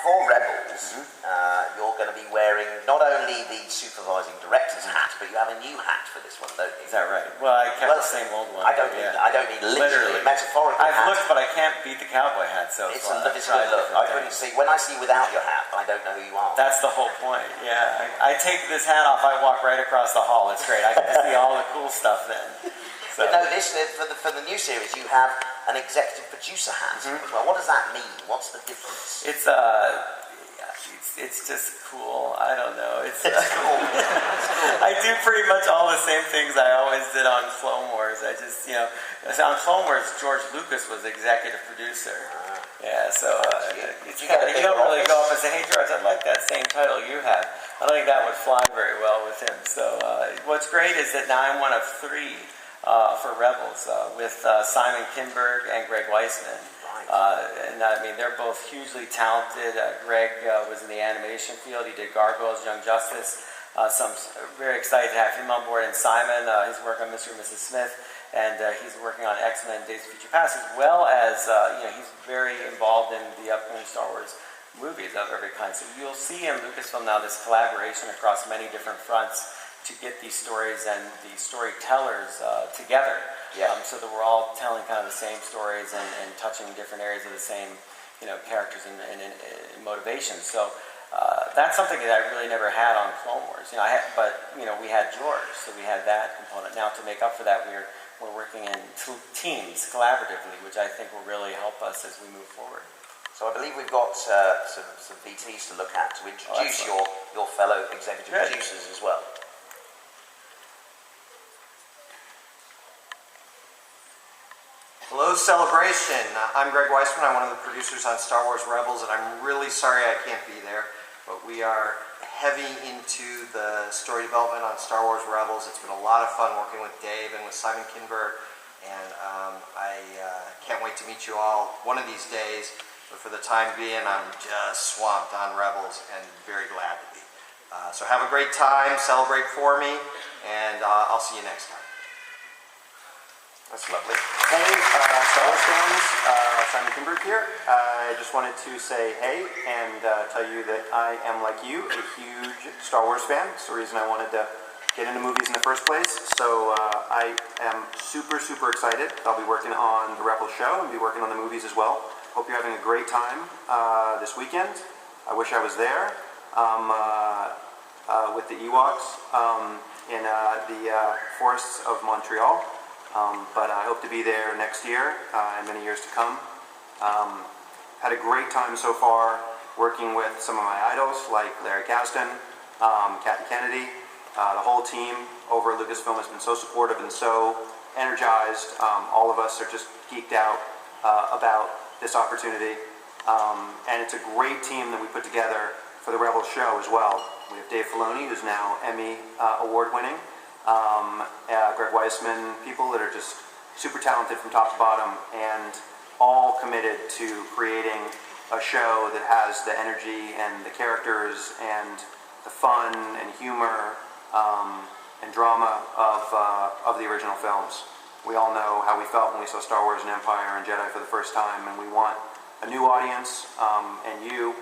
for Rebels, you're going to be wearing not only the supervising director's hat, but you have a new hat for this one, don't you? Is that right? Well, I kept the same old one. I don't mean literally, metaphorically. I've looked, but I can't beat the cowboy hat. So it's a look. I couldn't see. When I see you without your hat, I don't know who you are. That's the whole point. Yeah, I take this hat off. I walk right across the hall. It's great. I get to see all the cool stuff then. So. But no, this for the new series, you have an executive producer hat. Well, what does that mean? What's the difference? It's just cool. I don't know. It's cool. I do pretty much all the same things I always did on Clone Wars. I just, on Clone Wars, George Lucas was executive producer. Yeah, so you don't really go up and say, hey, George, I'd like that same title you have. I don't think that would fly very well with him. So what's great is that now I'm one of 3 for Rebels with Simon Kinberg and Greg Weisman. And I mean, they're both hugely talented. Greg was in the animation field. He did Gargoyles, Young Justice. So I'm very excited to have him on board. And Simon, he's working on Mr. and Mrs. Smith, and he's working on X-Men Days of Future Past, as well as, he's very involved in the upcoming Star Wars movies of every kind. So you'll see in Lucasfilm now this collaboration across many different fronts to get these stories and the storytellers together. So that we're all telling kind of the same stories and touching different areas of the same, characters and motivations. So that's something that I really never had on Clone Wars. We had George, so we had that component. Now to make up for that, we're working in teams collaboratively, which I think will really help us as we move forward. So I believe we've got some VTs to look at to introduce your fellow executive producers as well. Hello, Celebration. I'm Greg Weisman. I'm one of the producers on Star Wars Rebels, and I'm really sorry I can't be there, but we are heavy into the story development on Star Wars Rebels. It's been a lot of fun working with Dave and with Simon Kinberg, and I can't wait to meet you all one of these days, but for the time being, I'm just swamped on Rebels and very glad to be. So have a great time, celebrate for me, and I'll see you next time. That's lovely. Hey, Star Wars fans, Simon Kinberg here. I just wanted to say hey and tell you that I am, like you, a huge Star Wars fan. It's the reason I wanted to get into movies in the first place. So I am super, super excited. I'll be working on the Rebels show and be working on the movies as well. Hope you're having a great time this weekend. I wish I was there with the Ewoks in the forests of Montreal. But I hope to be there next year and many years to come. Had a great time so far working with some of my idols like Larry Kasdan, Kathy Kennedy. The whole team over at Lucasfilm has been so supportive and so energized. All of us are just geeked out about this opportunity. And it's a great team that we put together for the Rebels show as well. We have Dave Filoni, who's now Emmy award winning. Greg Weisman, people that are just super talented from top to bottom and all committed to creating a show that has the energy and the characters and the fun and humor and drama of the original films. We all know how we felt when we saw Star Wars and Empire and Jedi for the first time, and we want a new audience and you,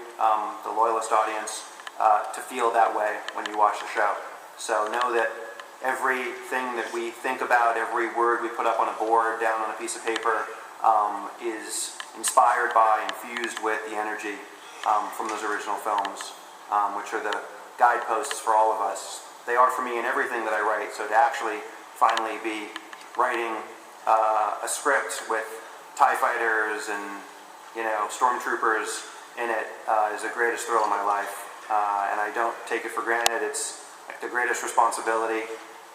the loyalist audience, to feel that way when you watch the show. So know that everything that we think about, every word we put up on a board, down on a piece of paper, is inspired by, infused with the energy from those original films, which are the guideposts for all of us. They are for me in everything that I write, so to actually finally be writing a script with TIE fighters and stormtroopers in it is the greatest thrill of my life, and I don't take it for granted. It's the greatest responsibility.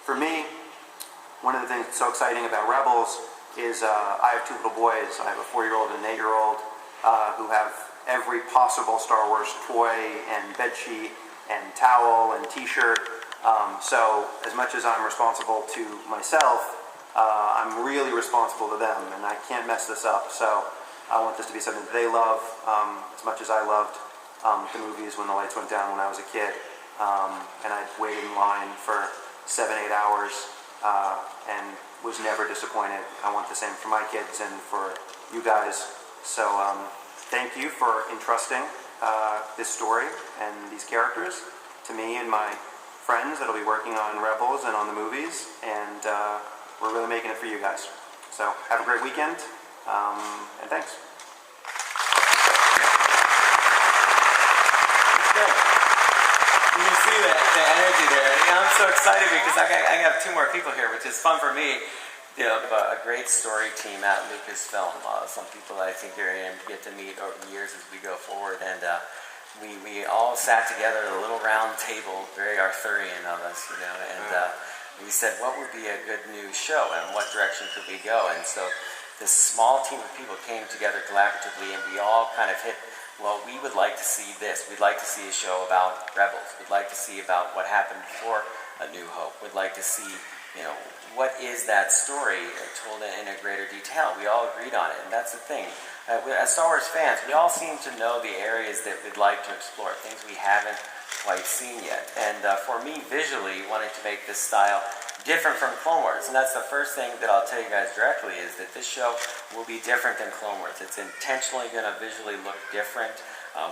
For me, one of the things that's so exciting about Rebels is I have 2 little boys. I have a 4-year-old and an 8-year-old who have every possible Star Wars toy and bedsheet and towel and t-shirt. So as much as I'm responsible to myself, I'm really responsible to them, and I can't mess this up. So I want this to be something that they love as much as I loved the movies when the lights went down when I was a kid. And I waited in line for 7-8 hours and was never disappointed. I want the same for my kids and for you guys. So thank you for entrusting this story and these characters to me and my friends that'll be working on Rebels and on the movies, and we're really making it for you guys. So have a great weekend, and thanks. You can see the energy there. I'm so excited because I have two more people here, which is fun for me. You know, a great story team at Lucasfilm. Some people I think you're going to get to meet over the years as we go forward. And we all sat together at a little round table, very Arthurian of us, you know, and we said, what would be a good new show and what direction could we go? And so this small team of people came together collaboratively, and we all kind of hit, well, we would like to see this. We'd like to see a show about Rebels. We'd like to see about what happened before A New Hope. We'd like to see, you know, what is that story told in a greater detail. We all agreed on it, and that's the thing. As Star Wars fans, we all seem to know the areas that we'd like to explore, things we haven't quite seen yet. And for me, visually, wanting to make this style different from Clone Wars, and that's the first thing that I'll tell you guys directly, is that this show will be different than Clone Wars. It's intentionally going to visually look different.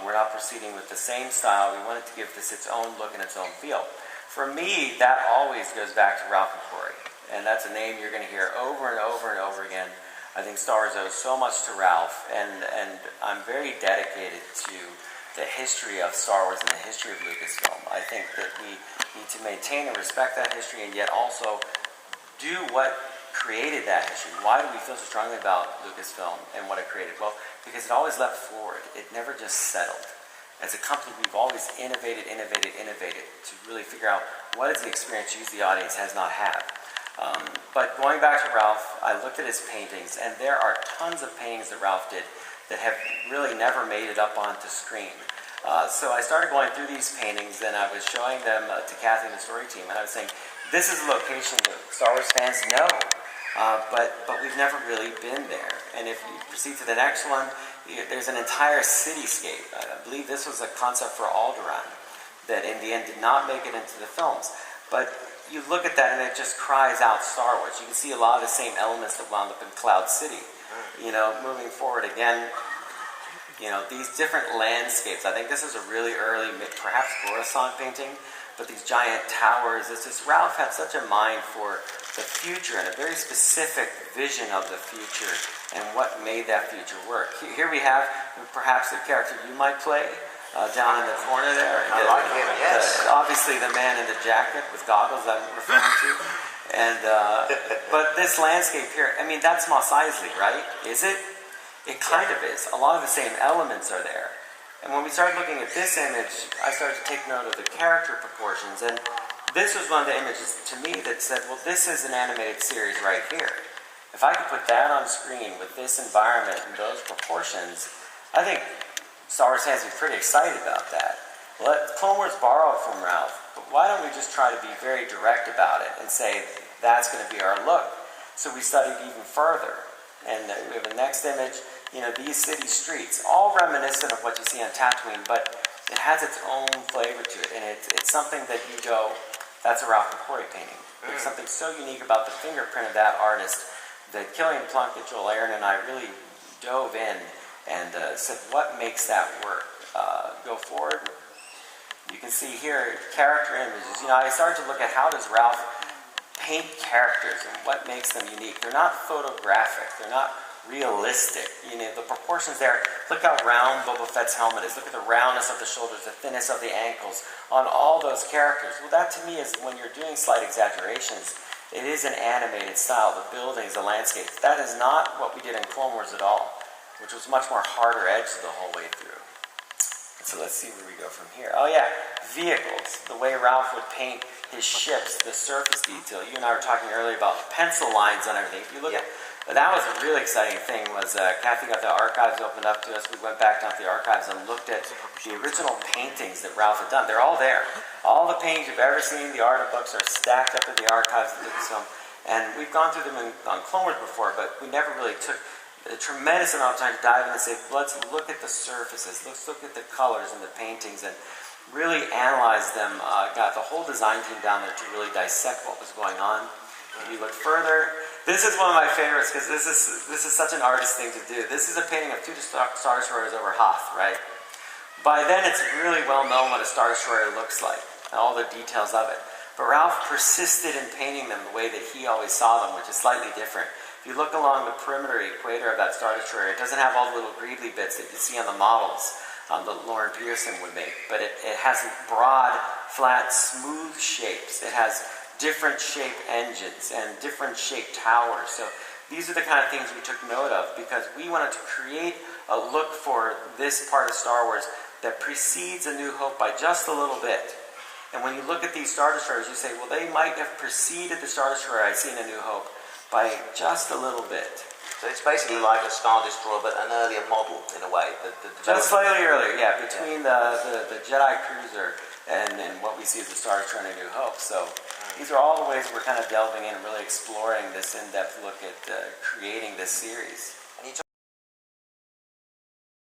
We're not proceeding with the same style. We wanted to give this its own look and its own feel. For me, that always goes back to Ralph McQuarrie, and that's a name you're going to hear over and over and over again. I think Star Wars owes so much to Ralph, and I'm very dedicated to the history of Star Wars and the history of Lucasfilm. I think that we need to maintain and respect that history, and yet also do what created that history. Why do we feel so strongly about Lucasfilm and what it created? Well, because it always leapt forward. It never just settled. As a company, we've always innovated to really figure out what is the experience you, the audience, has not had. But going back to Ralph, I looked at his paintings, and there are tons of paintings that Ralph did that have really never made it up onto screen. So I started going through these paintings, and I was showing them to Kathy and the story team, and I was saying, this is a location that Star Wars fans know, but we've never really been there. And if you proceed to the next one, there's an entire cityscape. I believe this was a concept for Alderaan that in the end did not make it into the films. But you look at that and it just cries out Star Wars. You can see a lot of the same elements that wound up in Cloud City. You know, moving forward again, you know, these different landscapes. I think this is a really early, perhaps Coruscant painting, but these giant towers. It's just, Ralph had such a mind for the future and a very specific vision of the future and what made that future work. Here we have perhaps the character you might play down in the corner there. I like him, yes. Obviously the man in the jacket with goggles I'm referring to. And but this landscape here, I mean, that's Mos Eisley, right? Is it? It kind of is. A lot of the same elements are there. And when we started looking at this image, I started to take note of the character proportions. And this was one of the images to me that said, well, this is an animated series right here. If I could put that on screen with this environment and those proportions, I think Star Wars fans would be pretty excited about that. Let Clone Wars borrow from Ralph, but why don't we just try to be very direct about it and say that's going to be our look? So we studied even further. And we have the next image, you know, these city streets, all reminiscent of what you see on Tatooine, but it has its own flavor to it. And it's something that you go, that's a Ralph McQuarrie painting. There's something so unique about the fingerprint of that artist that Killian Plunkett, Joel Aaron, and I really dove in and said, what makes that work? Go forward. You can see here character images. You know, I started to look at how does Ralph paint characters and what makes them unique. They're not photographic. They're not realistic. You know, the proportions there. Look how round Boba Fett's helmet is. Look at the roundness of the shoulders, the thinness of the ankles on all those characters. Well, that to me is when you're doing slight exaggerations, it is an animated style. The buildings, the landscapes. That is not what we did in Clone Wars at all, which was much more harder edge the whole way through. So let's see where we go from here. Oh yeah, vehicles. The way Ralph would paint his ships, the surface detail. You and I were talking earlier about pencil lines on everything. If you look at that, was a really exciting thing. Was Kathy got the archives opened up to us. We went back down to the archives and looked at the original paintings that Ralph had done. They're all there. All the paintings you've ever seen, the art books are stacked up in the archives of Lucasfilm. And we've gone through them on Clone Wars before, but we never really took a tremendous amount of time to dive in and say, let's look at the surfaces, let's look at the colors and the paintings and really analyze them. Got the whole design team down there to really dissect what was going on. If you look further, this is one of my favorites because this is such an artist thing to do. This is a painting of two Star Destroyers over Hoth, right? By then, it's really well known what a Star Destroyer looks like, and all the details of it. But Ralph persisted in painting them the way that he always saw them, which is slightly different. If you look along the perimeter equator of that Star Destroyer, it doesn't have all the little greebly bits that you see on the models that Lauren Pearson would make, but it has broad, flat, smooth shapes. It has different shape engines and different shaped towers. So these are the kind of things we took note of because we wanted to create a look for this part of Star Wars that precedes A New Hope by just a little bit. And when you look at these Star Destroyers, you say, well, they might have preceded the Star Destroyer I see in A New Hope by just a little bit. So it's basically like a Star Destroyer, but an earlier model in a way. Just slightly earlier, yeah, between the Jedi Cruiser and what we see as the Star Destroyer in A New Hope. So these are all the ways we're kind of delving in and really exploring this in-depth look at creating this series.